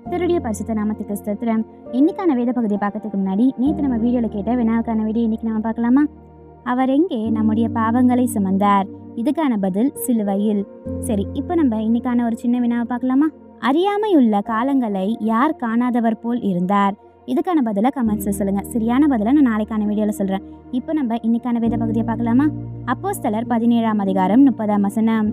கர்த்தருடைய பரிசுத்த நாமத்துக்கு ஸ்தோத்திரம். இன்னைக்கான வேத பகுதியை பார்க்கறதுக்கு முன்னாடி நேற்று நம்ம வீடியோவில் கேட்ட வினாவுக்கான வீடியோ இன்னைக்கு நம்ம பார்க்கலாமா? அவர் எங்கே நம்முடைய பாவங்களை சுமந்தார்? இதுக்கான பதில் சிலுவையில். சரி, இப்போ நம்ம இன்னைக்கான ஒரு சின்ன வினாவை பார்க்கலாமா? அறியாமையுள்ள காலங்களை யார் காணாதவர் போல் இருந்தார்? இதுக்கான பதிலை கமெண்ட்ஸில் சொல்லுங்கள். சரியான பதிலை நான் நாளைக்கான வீடியோவில் சொல்கிறேன். இப்போ நம்ம இன்னைக்கான வேத பகுதியை பார்க்கலாமா? அப்போஸ்தலர் 17ஆம் அதிகாரம் 30ஆம் வசனம்.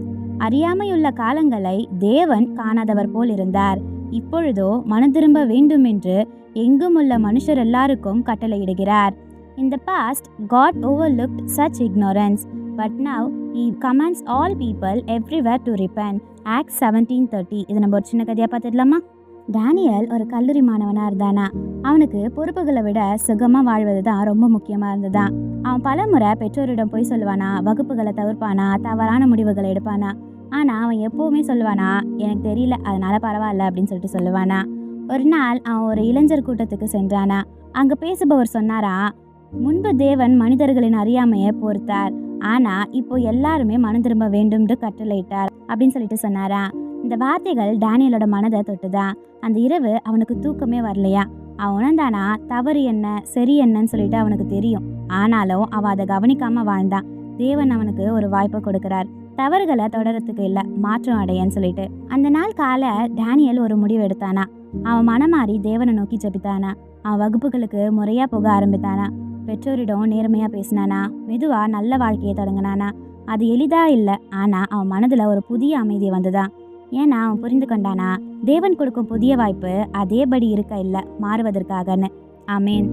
அறியாமையுள்ள காலங்களை தேவன் காணாதவர் போல் இருந்தார், இப்பொழுதோ மனதிரும்ப வேண்டும் என்று எங்கும் உள்ள மனுஷர் எல்லாருக்கும் கட்டளையிடுகிறார். In the past, God overlooked such ignorance, but now He commands all people everywhere to repent. Acts 17:30. இது நம்ம ஒரு சின்ன கதையாக பார்த்துடலாமா? டேனியல் ஒரு கல்லூரி மாணவனாக இருந்தானா. அவனுக்கு பொறுப்புகளை விட சுகமாக வாழ்வது தான் ரொம்ப முக்கியமாக இருந்ததான். அவன் பல முறை பெற்றோரிடம் போய் சொல்லுவானா, வகுப்புகளை தவிர்ப்பானா, தவறான முடிவுகளை எடுப்பானா. ஆனால் அவன் எப்போவுமே சொல்லுவானா, எனக்கு தெரியல, அதனால பரவாயில்ல அப்படின்னு சொல்லிட்டு சொல்லுவானா. ஒரு நாள் அவன் ஒரு இளைஞர் கூட்டத்துக்கு சென்றானா. அங்கே பேசுபவர் சொன்னாரா, முன்பு தேவன் மனிதர்களின் அறியாமையை பொறுத்தார், ஆனால் இப்போ எல்லாருமே மனம் திரும்ப வேண்டும்னு கட்டளையிட்டார் அப்படின்னு சொல்லிட்டு சொன்னாரா. இந்த வார்த்தைகள் டேனியலோட மனதை தொட்டுதான். அந்த இரவு அவனுக்கு தூக்கமே வரலையா. அவன் உணர்ந்தானா, தவறு என்ன சரி என்னன்னு சொல்லிட்டு அவனுக்கு தெரியும். ஆனாலும் அவன் அதை கவனிக்காம வாழ்ந்தான். தேவன் அவனுக்கு ஒரு வாய்ப்பை கொடுக்கிறார், தவறுகளை தொடரத்துக்கு இல்லை, மாற்றம் அடையன்னு சொல்லிட்டு. அந்த நாள் காலை டேனியல் ஒரு முடிவு எடுத்தானா. அவன் மனமாறி தேவனை நோக்கி ஜெபித்தானா. அவன் வகுப்புகளுக்கு முறையா போக ஆரம்பித்தானா. பெற்றோரிடம் நேர்மையா பேசினானா. மெதுவா நல்ல வாழ்க்கையை தொடங்கினானா. அது எளிதா இல்லை, ஆனா அவன் மனதுல ஒரு புதிய அமைதி வந்துதான். ஏன்னா அவன் புரிந்து கொண்டானா, தேவன் கொடுக்கும் புதிய வாய்ப்பு அதேபடி இருக்க இல்லை, மாறுவதற்காகன்னு. ஆமேன்.